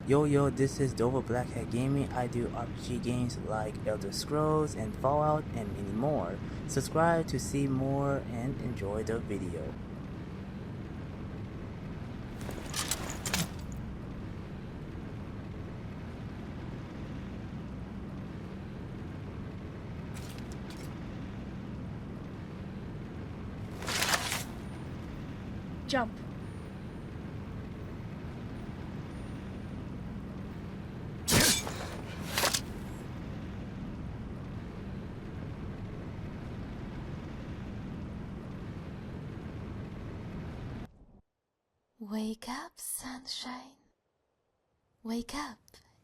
Yo, this is Dova Blackhat Gaming. I do RPG games like Elder Scrolls and Fallout and many more. Subscribe to see more and enjoy the video. Jump. Wake up, sunshine. Wake up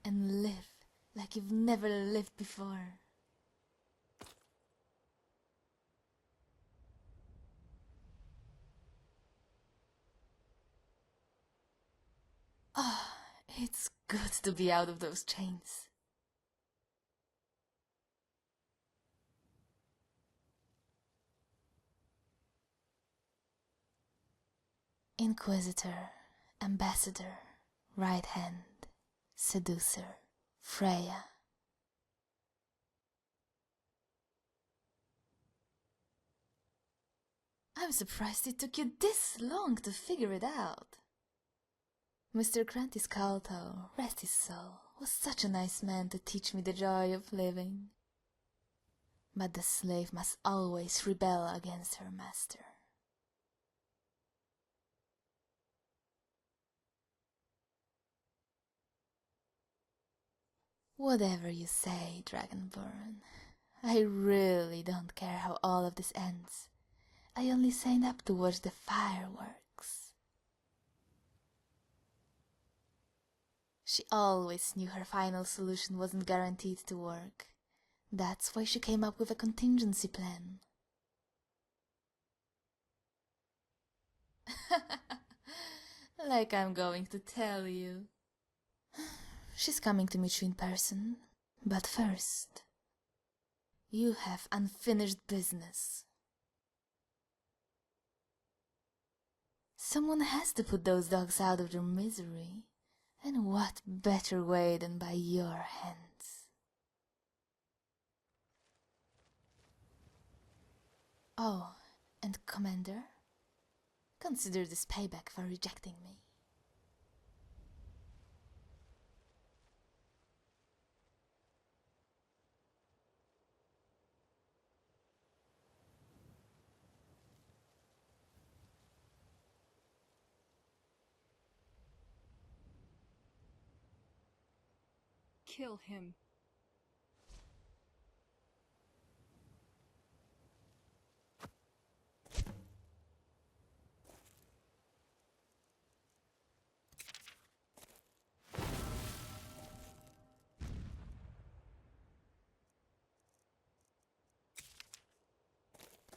and live like you've never lived before. Oh, it's good to be out of those chains. Inquisitor, Ambassador, Right Hand, Seducer, Freya. I'm surprised it took you this long to figure it out. Mr. Crantis Calto, rest his soul, was such a nice man to teach me the joy of living. But the slave must always rebel against her master. Whatever you say, Dragonborn, I really don't care how all of this ends. I only signed up to watch the fireworks. She always knew her final solution wasn't guaranteed to work. That's why she came up with a contingency plan. Like I'm going to tell you. She's coming to meet you in person, but first, you have unfinished business. Someone has to put those dogs out of their misery, and what better way than by your hands? Oh, and Commander, consider this payback for rejecting me. Kill him.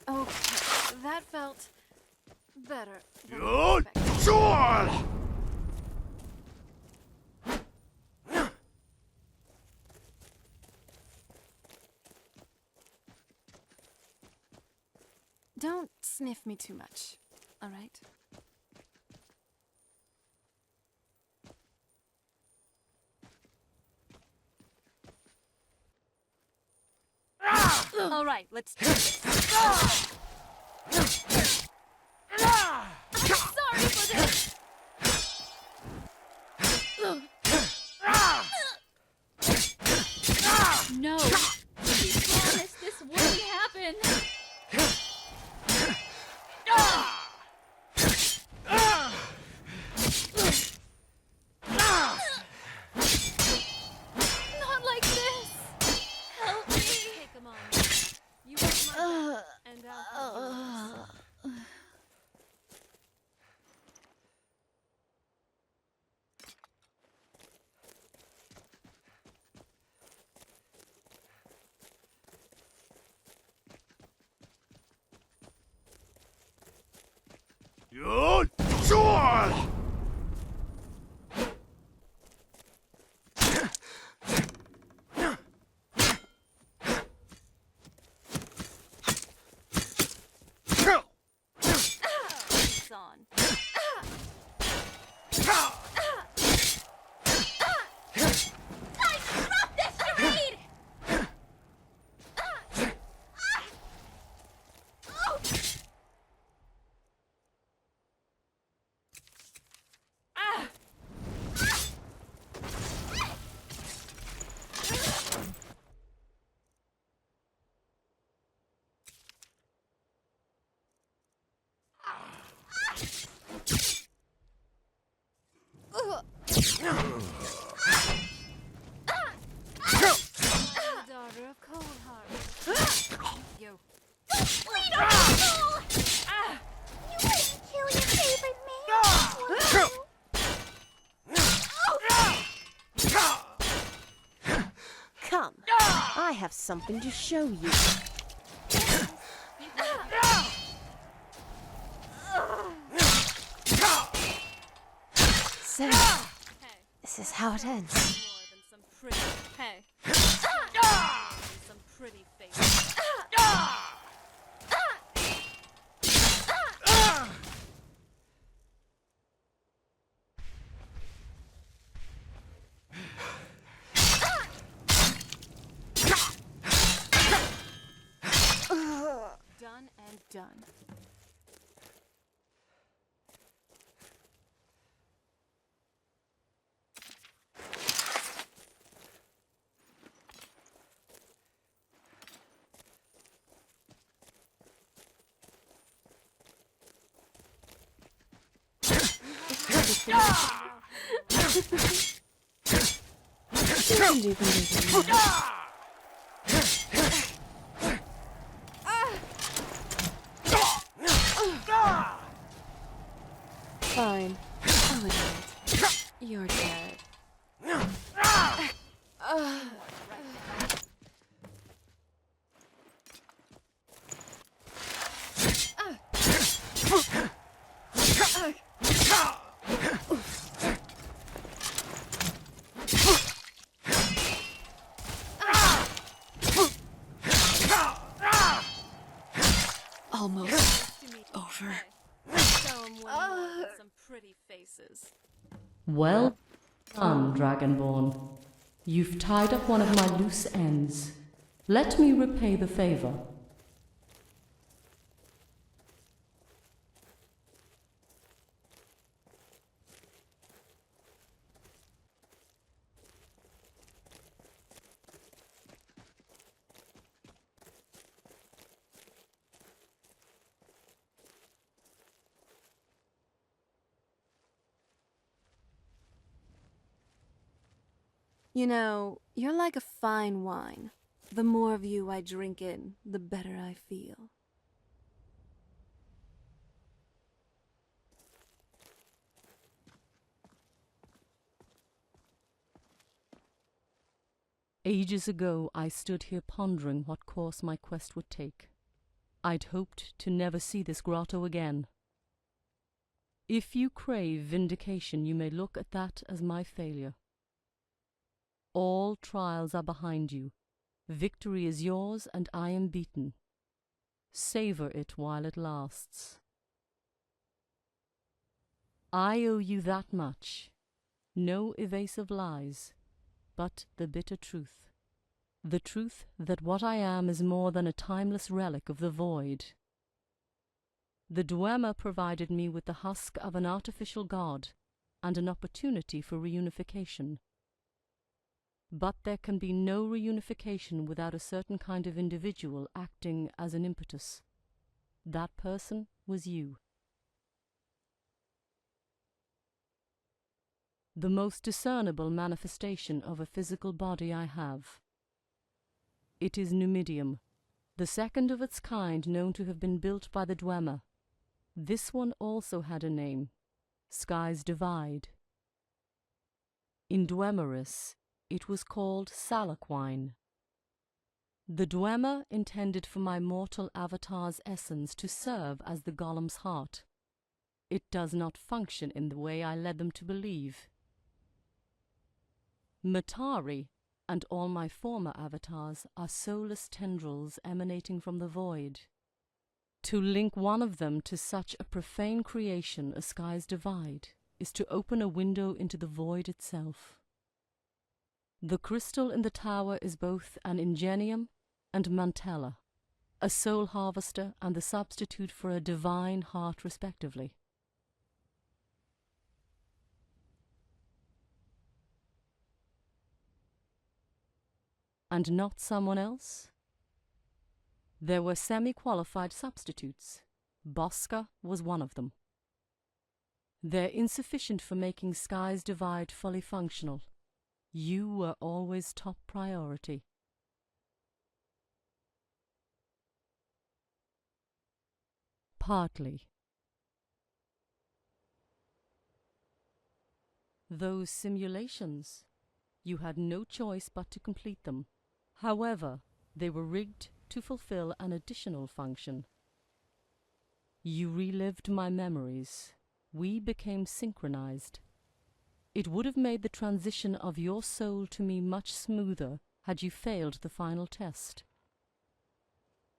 Okay, that felt better than I expected. Don't sniff me too much, all right? All right, let's do this. I'm sorry for this. No, we promised this wouldn't happen. Not like this. Help me. Okay, come on. You want my back, and I'll help you. It's on. The daughter of Coldheart. You. Sweetheart, fool! You wouldn't kill your favorite man, would you? Come, I have something to show you. So, this is how it ends. More than some pretty. Hey. More than some pretty faces. Done and done. You can do better than that. Fine. I'll admit it. You're dead. Almost over. Show 'em what more than some pretty faces. Well done, Dragonborn. You've tied up one of my loose ends. Let me repay the favor. You know, you're like a fine wine. The more of you I drink in, the better I feel. Ages ago, I stood here pondering what course my quest would take. I'd hoped to never see this grotto again. If you crave vindication, you may look at that as my failure. All trials are behind you. Victory is yours, and I am beaten. Savor it while it lasts. I owe you that much. No evasive lies, but the bitter truth. The truth that what I am is more than a timeless relic of the void. The Dwemer provided me with the husk of an artificial god and an opportunity for reunification. But there can be no reunification without a certain kind of individual acting as an impetus. That person was you. The most discernible manifestation of a physical body I have. It is Numidium, the second of its kind known to have been built by the Dwemer. This one also had a name, Sky's Divide. In Dwemeris, it was called Salaquine. The Dwemer intended for my mortal avatar's essence to serve as the golem's heart. It does not function in the way I led them to believe. Matari and all my former avatars are soulless tendrils emanating from the void. To link one of them to such a profane creation as Sky's Divide is to open a window into the void itself. The crystal in the tower is both an ingenium and mantella, a soul harvester and the substitute for a divine heart respectively. And not someone else? There were semi-qualified substitutes. Bosca was one of them. They're insufficient for making Skies Divide fully functional. You were always top priority. Partly. Those simulations, you had no choice but to complete them. However, they were rigged to fulfill an additional function. You relived my memories. We became synchronized. It would have made the transition of your soul to me much smoother had you failed the final test.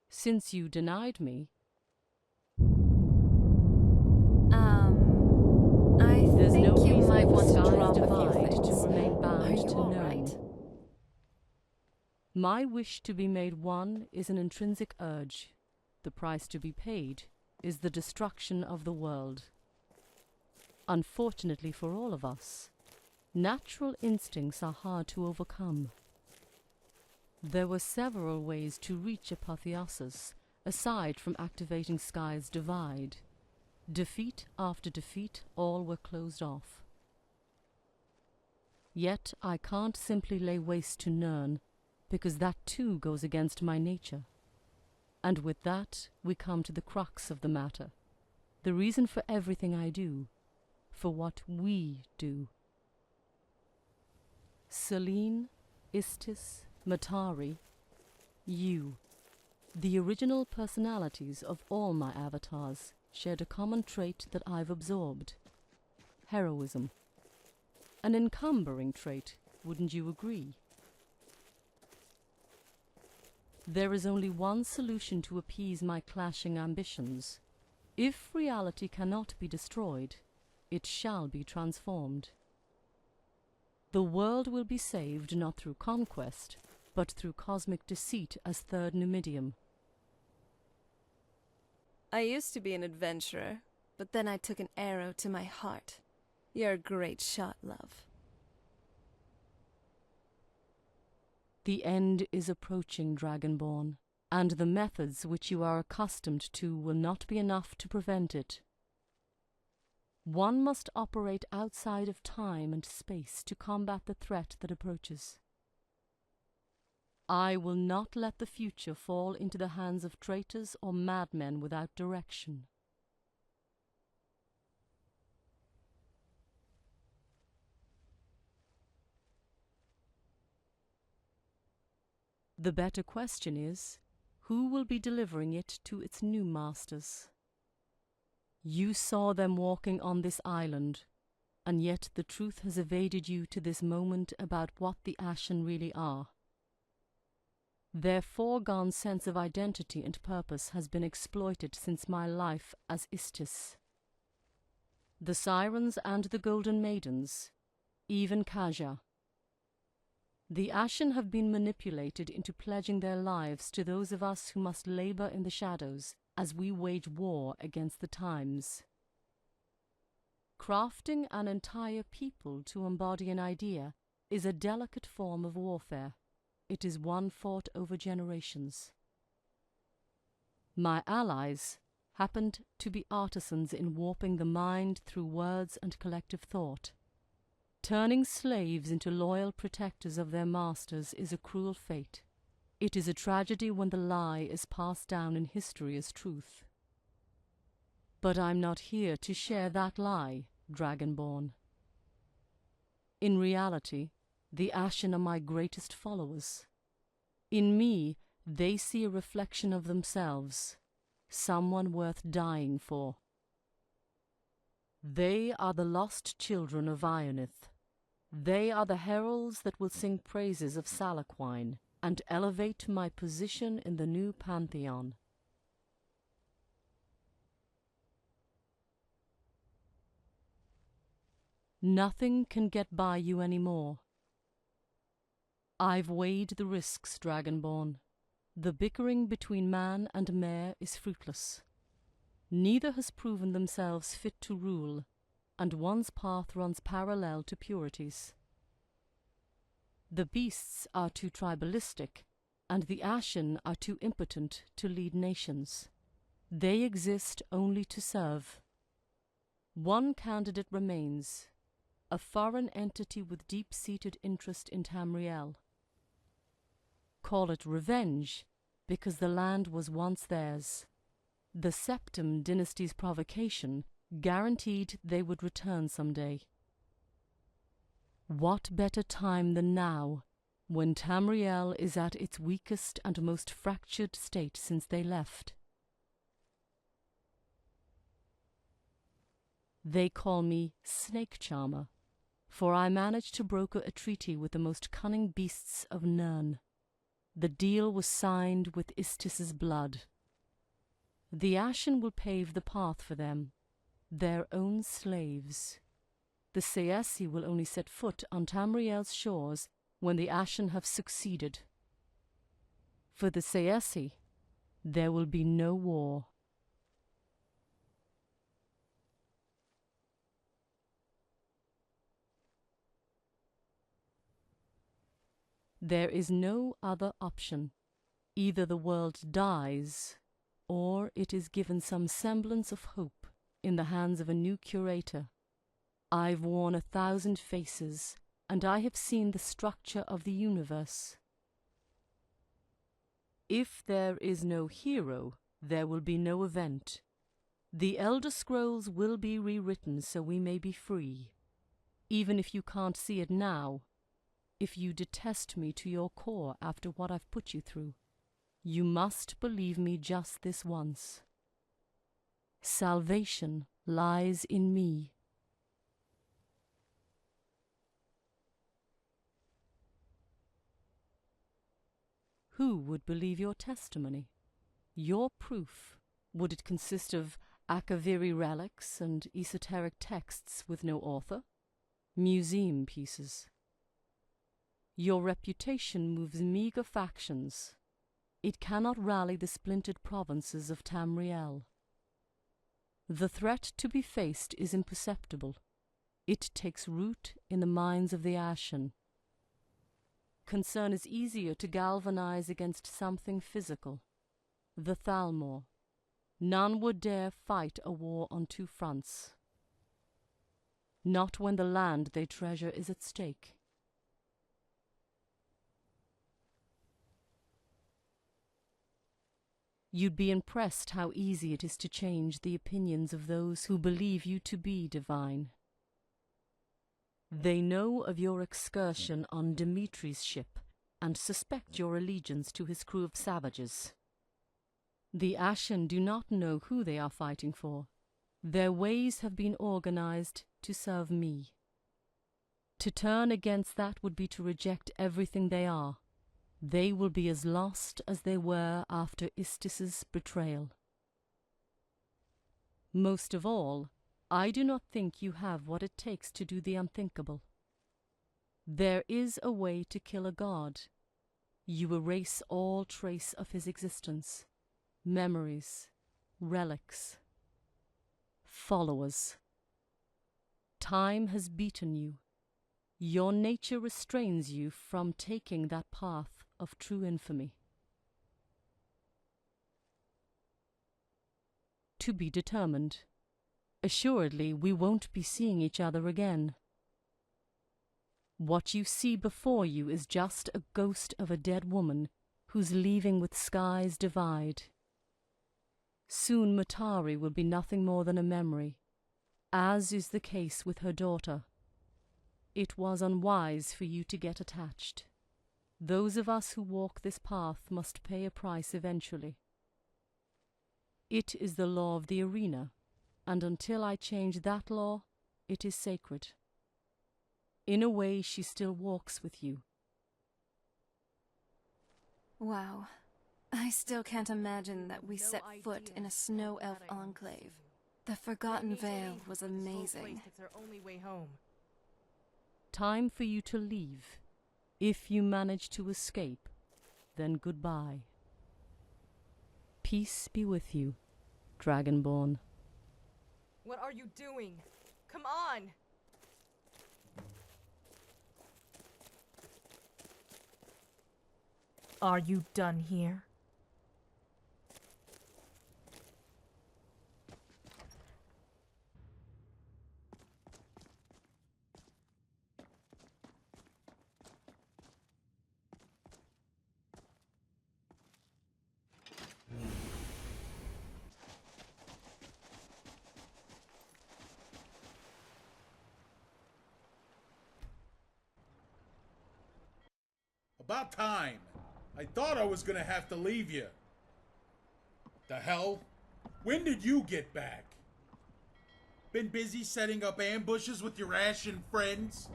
Since you denied me, I there's think no you reason might for want to Skies drop a few Divide things. to remain bound Are you to all known. right? My wish to be made one is an intrinsic urge. The price to be paid is the destruction of the world. Unfortunately for all of us, natural instincts are hard to overcome. There were several ways to reach apotheosis, aside from activating Skies Divide. Defeat after defeat, all were closed off. Yet I can't simply lay waste to Nirn, because that too goes against my nature. And with that, we come to the crux of the matter. The reason for everything I do, for what we do. Celine, Istis, Matari, you, the original personalities of all my avatars, shared a common trait that I've absorbed. Heroism. An encumbering trait, wouldn't you agree? There is only one solution to appease my clashing ambitions. If reality cannot be destroyed, it shall be transformed. The world will be saved not through conquest, but through cosmic deceit as third Numidium. I used to be an adventurer, but then I took an arrow to my heart. You're a great shot, love. The end is approaching, Dragonborn, and the methods which you are accustomed to will not be enough to prevent it. One must operate outside of time and space to combat the threat that approaches. I will not let the future fall into the hands of traitors or madmen without direction. The better question is, who will be delivering it to its new masters? You saw them walking on this island, and yet the truth has evaded you to this moment about what the Ashen really are. Their foregone sense of identity and purpose has been exploited since my life as Istis. The Sirens and the Golden Maidens, even Kaja. The Ashen have been manipulated into pledging their lives to those of us who must labor in the shadows as we wage war against the times. Crafting an entire people to embody an idea is a delicate form of warfare. It is one fought over generations. My allies happened to be artisans in warping the mind through words and collective thought. Turning slaves into loyal protectors of their masters is a cruel fate. It is a tragedy when the lie is passed down in history as truth. But I'm not here to share that lie, Dragonborn. In reality, the Ashen are my greatest followers. In me, they see a reflection of themselves, someone worth dying for. They are the lost children of Ionith. They are the heralds that will sing praises of Salaquine and elevate my position in the new pantheon. Nothing can get by you anymore. I've weighed the risks, Dragonborn. The bickering between man and mare is fruitless. Neither has proven themselves fit to rule, and one's path runs parallel to purity's. The beasts are too tribalistic, and the Ashen are too impotent to lead nations. They exist only to serve. One candidate remains, a foreign entity with deep-seated interest in Tamriel. Call it revenge, because the land was once theirs. The Septim dynasty's provocation guaranteed they would return someday. What better time than now, when Tamriel is at its weakest and most fractured state since they left? They call me Snake Charmer, for I managed to broker a treaty with the most cunning beasts of Nirn. The deal was signed with Istis's blood. The Ashen will pave the path for them, their own slaves. The Saesi will only set foot on Tamriel's shores when the Ashen have succeeded. For the Saesi, there will be no war. There is no other option. Either the world dies, or it is given some semblance of hope in the hands of a new curator. I've worn 1,000 faces, and I have seen the structure of the universe. If there is no hero, there will be no event. The Elder Scrolls will be rewritten so we may be free. Even if you can't see it now, if you detest me to your core after what I've put you through, you must believe me just this once. Salvation lies in me. Who would believe your testimony? Your proof? Would it consist of Akaviri relics and esoteric texts with no author? Museum pieces? Your reputation moves meager factions. It cannot rally the splintered provinces of Tamriel. The threat to be faced is imperceptible. It takes root in the minds of the Ashen. Concern is easier to galvanize against something physical. The Thalmor. None would dare fight a war on two fronts. Not when the land they treasure is at stake. You'd be impressed how easy it is to change the opinions of those who believe you to be divine. They know of your excursion on Dimitri's ship and suspect your allegiance to his crew of savages. The Ashen do not know who they are fighting for. Their ways have been organized to serve me. To turn against that would be to reject everything they are. They will be as lost as they were after Istis's betrayal. Most of all, I do not think you have what it takes to do the unthinkable. There is a way to kill a god. You erase all trace of his existence. Memories, relics, followers. Time has beaten you. Your nature restrains you from taking that path of true infamy. To be determined. Assuredly, we won't be seeing each other again. What you see before you is just a ghost of a dead woman whose leaving with skies divide. Soon Matari will be nothing more than a memory, as is the case with her daughter. It was unwise for you to get attached. Those of us who walk this path must pay a price eventually. It is the law of the arena, and until I change that law, it is sacred. In a way, she still walks with you. Wow. I still can't imagine that we set foot in a snow elf enclave. The Forgotten Vale was amazing. Time for you to leave. If you manage to escape, then goodbye. Peace be with you, Dragonborn. What are you doing? Come on! Are you done here? About time. I thought I was gonna have to leave you. The hell? When did you get back? Been busy setting up ambushes with your Ashen friends?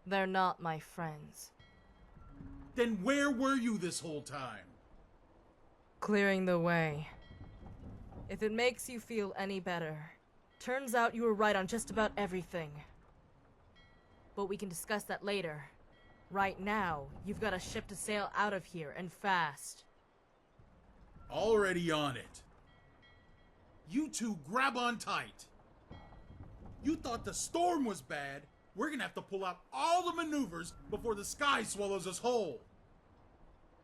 They're not my friends. Then where were you this whole time? Clearing the way. If it makes you feel any better, turns out you were right on just about everything. But we can discuss that later. Right now, you've got a ship to sail out of here, and fast. Already on it. You two grab on tight. You thought the storm was bad? We're gonna have to pull out all the maneuvers before the sky swallows us whole.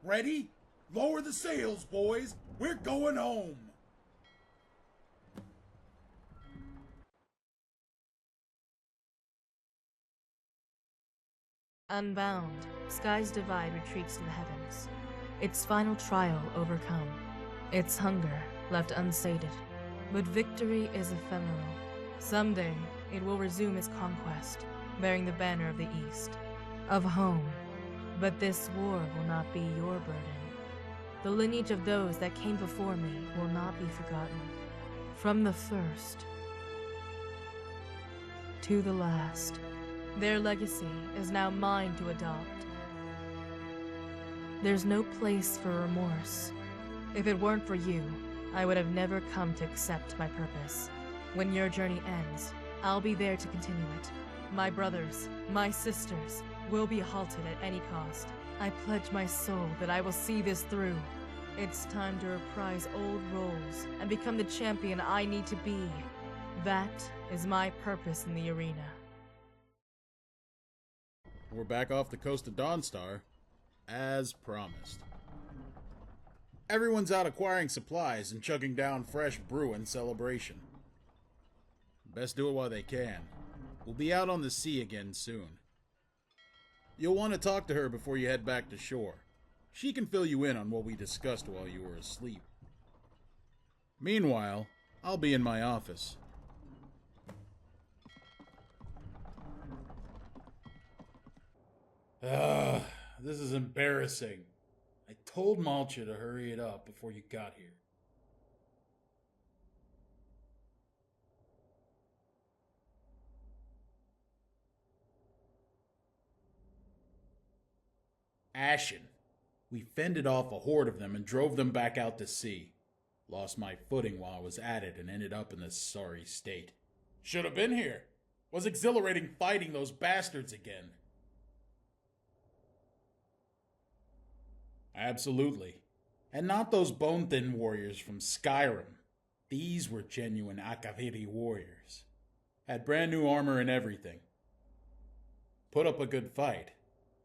Ready? Lower the sails, boys. We're going home. Unbound, Sky's Divide retreats to the heavens. Its final trial overcome. Its hunger left unsated. But victory is ephemeral. Someday, it will resume its conquest, bearing the banner of the East, of home. But this war will not be your burden. The lineage of those that came before me will not be forgotten. From the first to the last, their legacy is now mine to adopt. There's no place for remorse. If it weren't for you, I would have never come to accept my purpose. When your journey ends, I'll be there to continue it. My brothers, my sisters, will be halted at any cost. I pledge my soul that I will see this through. It's time to reprise old roles and become the champion I need to be. That is my purpose in the arena. We're back off the coast of Dawnstar, as promised. Everyone's out acquiring supplies and chugging down fresh brew in celebration. Best do it while they can. We'll be out on the sea again soon. You'll want to talk to her before you head back to shore. She can fill you in on what we discussed while you were asleep. Meanwhile, I'll be in my office. This is embarrassing. I told Malcha to hurry it up before you got here. Ashen. We fended off a horde of them and drove them back out to sea. Lost my footing while I was at it and ended up in this sorry state. Should have been here. Was exhilarating fighting those bastards again. Absolutely. And not those bone-thin warriors from Skyrim. These were genuine Akaviri warriors. Had brand new armor and everything. Put up a good fight,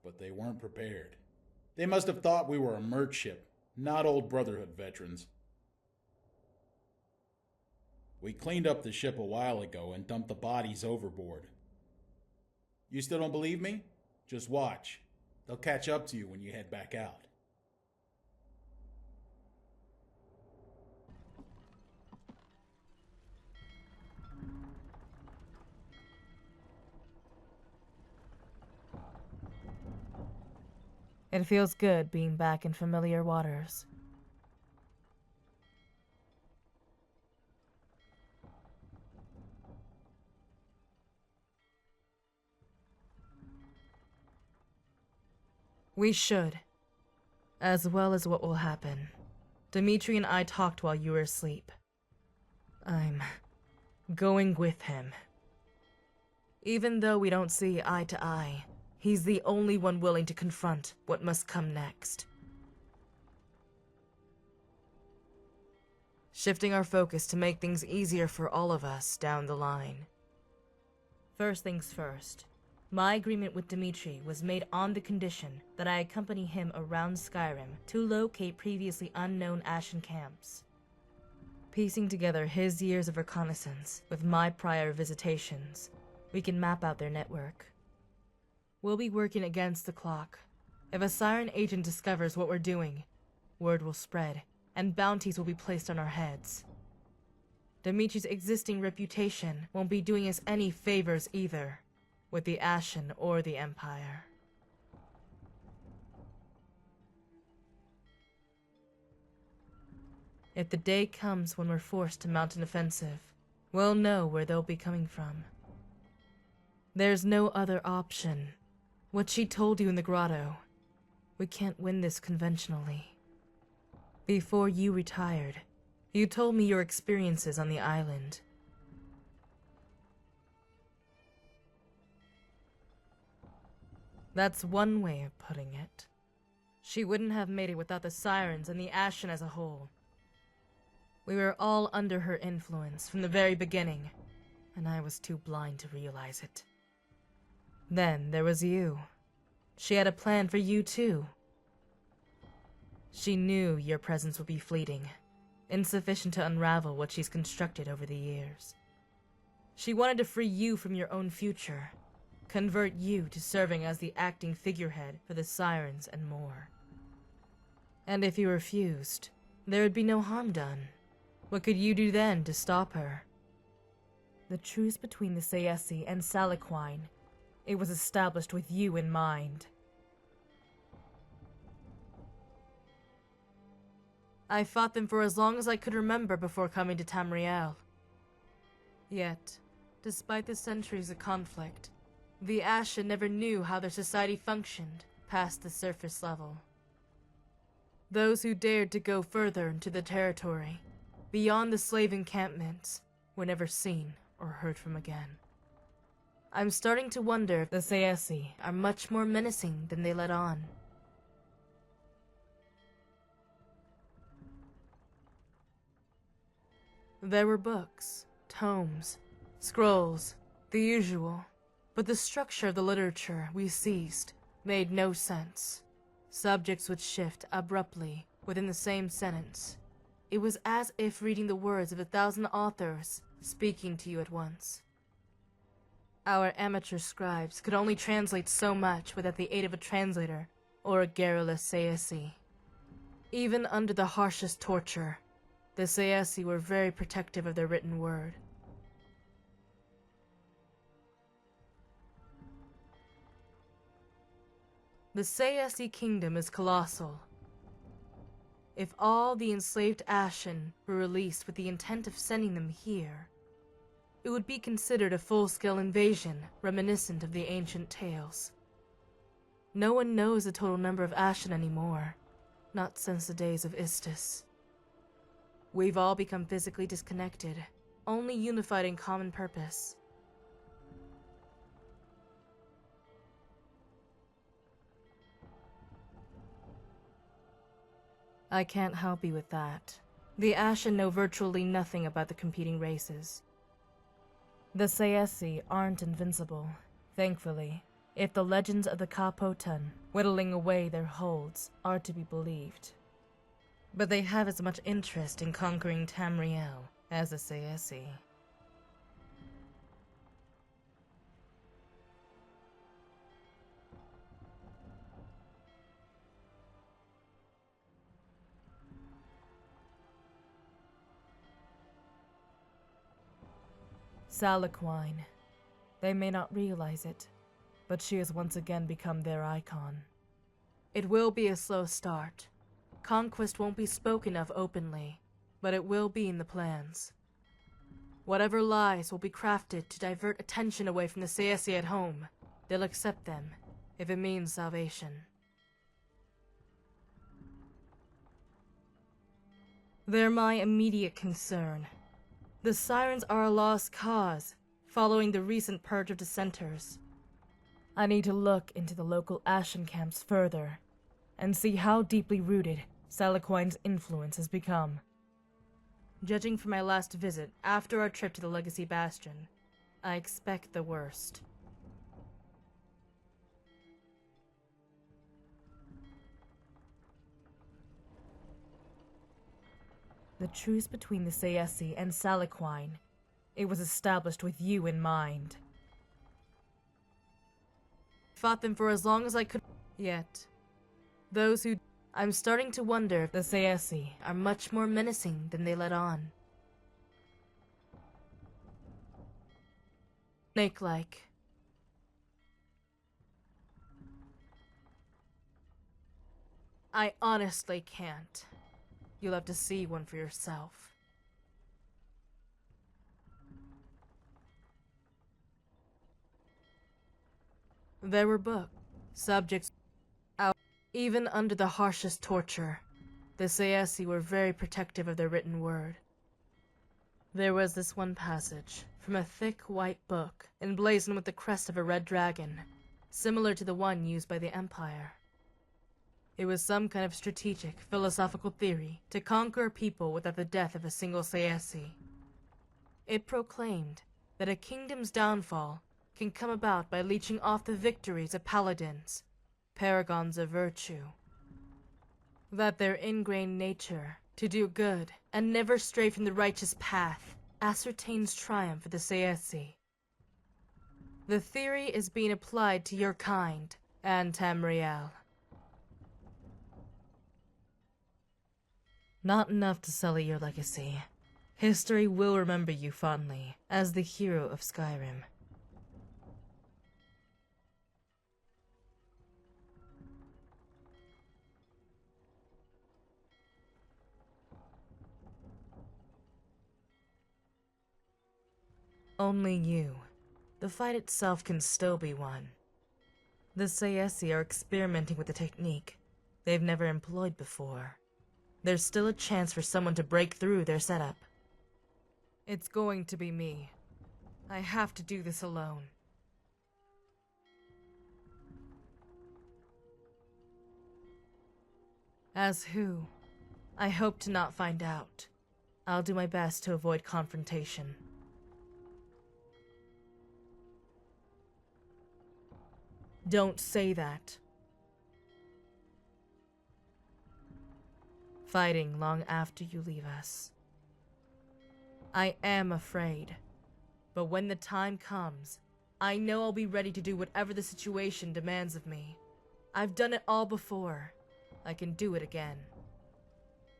but they weren't prepared. They must have thought we were a merc ship, not old Brotherhood veterans. We cleaned up the ship a while ago and dumped the bodies overboard. You still don't believe me? Just watch. They'll catch up to you when you head back out. It feels good being back in familiar waters. We should. As well as what will happen. Dimitri and I talked while you were asleep. I'm going with him. Even though we don't see eye to eye, he's the only one willing to confront what must come next. Shifting our focus to make things easier for all of us down the line. First things first. My agreement with Dimitri was made on the condition that I accompany him around Skyrim to locate previously unknown Ashen camps. Piecing together his years of reconnaissance with my prior visitations, we can map out their network. We'll be working against the clock. If a Siren agent discovers what we're doing, word will spread, and bounties will be placed on our heads. Dimitri's existing reputation won't be doing us any favors either, with the Ashen or the Empire. If the day comes when we're forced to mount an offensive, we'll know where they'll be coming from. There's no other option. What she told you in the grotto, we can't win this conventionally. Before you retired, you told me your experiences on the island. That's one way of putting it. She wouldn't have made it without the sirens and the Ashen as a whole. We were all under her influence from the very beginning, and I was too blind to realize it. Then there was you. She had a plan for you too. She knew your presence would be fleeting, insufficient to unravel what she's constructed over the years. She wanted to free you from your own future, convert you to serving as the acting figurehead for the sirens and more. And if you refused, there would be no harm done. What could you do then to stop her? The truce between the Sayesi and Saliquine, it was established with you in mind. I fought them for as long as I could remember before coming to Tamriel. Yet, despite the centuries of conflict, the Ashen never knew how their society functioned past the surface level. Those who dared to go further into the territory, beyond the slave encampments, were never seen or heard from again. I'm starting to wonder if the Sayesi are much more menacing than they let on. There were books, tomes, scrolls, the usual, but the structure of the literature we seized made no sense. Subjects would shift abruptly within the same sentence. It was as if reading the words of 1,000 authors speaking to you at once. Our amateur scribes could only translate so much without the aid of a translator or a garrulous Sayesi. Even under the harshest torture, the Sayesi were very protective of their written word. The Sayesi kingdom is colossal. If all the enslaved Ashen were released with the intent of sending them here, it would be considered a full-scale invasion reminiscent of the ancient tales. No one knows the total number of Ashen anymore, not since the days of Istis. We've all become physically disconnected, only unified in common purpose. I can't help you with that. The Ashen know virtually nothing about the competing races. The Sayesi aren't invincible, thankfully, if the legends of the Kapotan whittling away their holds are to be believed. But they have as much interest in conquering Tamriel as the Sayesi. Saliquine. They may not realize it, but she has once again become their icon. It will be a slow start. Conquest won't be spoken of openly, but it will be in the plans. Whatever lies will be crafted to divert attention away from the Sayesi at home. They'll accept them, if it means salvation. They're my immediate concern. The Sirens are a lost cause, following the recent purge of dissenters. I need to look into the local Ashen camps further, and see how deeply rooted Saliquine's influence has become. Judging from my last visit after our trip to the Legacy Bastion, I expect the worst. The truce between the Sayesi and Saliquine, it was established with you in mind. Fought them for as long as I could. Yet, those who... I'm starting to wonder if the Sayesi are much more menacing than they let on. Snake-like. I honestly can't. you'll have to see one for yourself. There were books, subjects out, even under the harshest torture. The Sayesi were very protective of their written word. There was this one passage from a thick white book, emblazoned with the crest of a red dragon, similar to the one used by the Empire. It was some kind of strategic, philosophical theory to conquer a people without the death of a single Sayesi. It proclaimed that a kingdom's downfall can come about by leeching off the victories of paladins, paragons of virtue. That their ingrained nature to do good and never stray from the righteous path ascertains triumph for the Sayesi. The theory is being applied to your kind and Tamriel. Not enough to sully your legacy. History will remember you fondly as the hero of Skyrim. Only you. The fight itself can still be won. The Sayesi are experimenting with a technique they've never employed before. There's still a chance for someone to break through their setup. It's going to be me. I have to do this alone. As who? I hope to not find out. I'll do my best to avoid confrontation. Don't say that. Fighting long after you leave us. I am afraid, but when the time comes, I know I'll be ready to do whatever the situation demands of me. I've done it all before. I can do it again.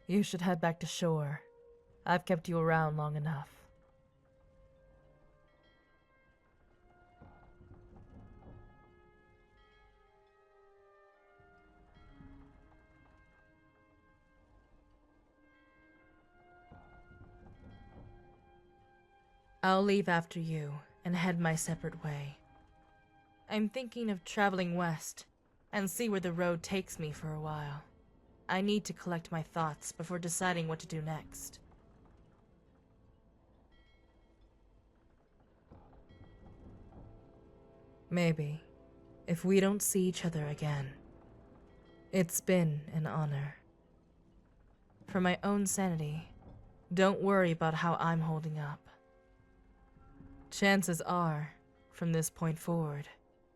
You should head back to shore. I've kept you around long enough. I'll leave after you and head my separate way. I'm thinking of traveling west and see where the road takes me for a while. I need to collect my thoughts before deciding what to do next. Maybe, if we don't see each other again. It's been an honor. For my own sanity, don't worry about how I'm holding up. Chances are, from this point forward,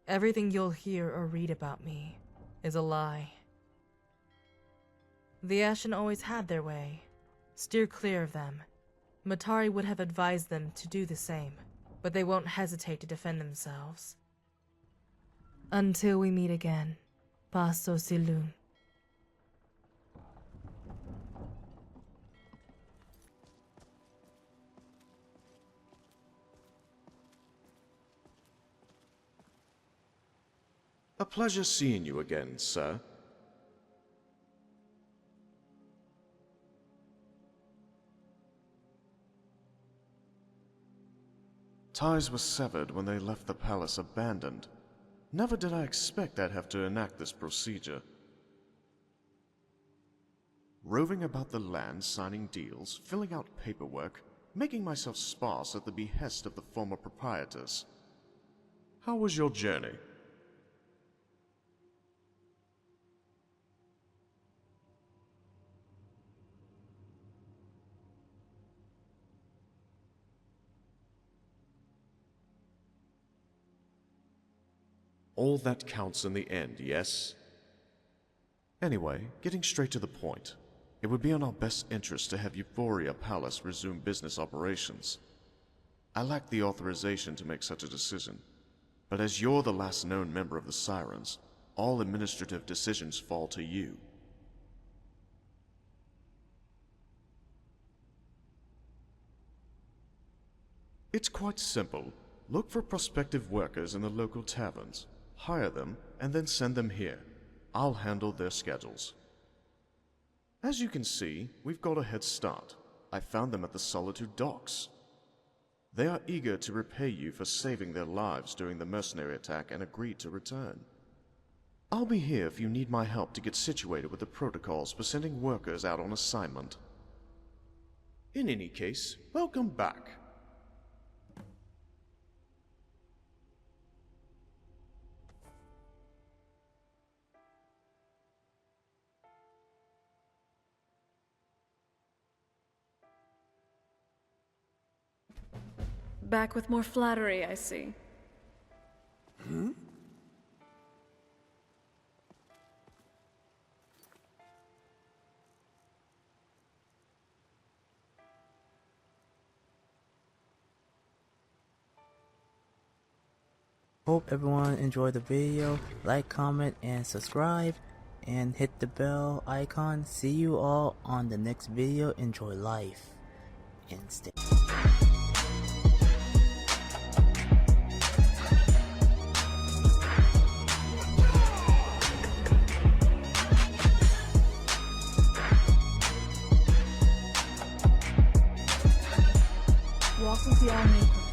everything you'll hear or read about me is a lie. The Ashen always had their way. Steer clear of them. Matari would have advised them to do the same, but they won't hesitate to defend themselves. Until we meet again, Paso Silun. A pleasure seeing you again, sir. Ties were severed when they left the palace abandoned. Never did I expect I'd have to enact this procedure. Roving about the land, signing deals, filling out paperwork, making myself sparse at the behest of the former proprietors. How was your journey? All that counts in the end, yes? Anyway, getting straight to the point, it would be in our best interest to have Euphoria Palace resume business operations. I lack the authorization to make such a decision, but as you're the last known member of the Sirens, all administrative decisions fall to you. It's quite simple. Look for prospective workers in the local taverns. Hire them, and then send them here. I'll handle their schedules. As you can see, we've got a head start. I found them at the Solitude docks. They are eager to repay you for saving their lives during the mercenary attack and agreed to return. I'll be here if you need my help to get situated with the protocols for sending workers out on assignment. In any case, welcome back. Back with more flattery, I see. Hope everyone enjoyed the video. Like, comment, and subscribe. And hit the bell icon. See you all on the next video. Enjoy life. And stay. Walk with the All-Maker.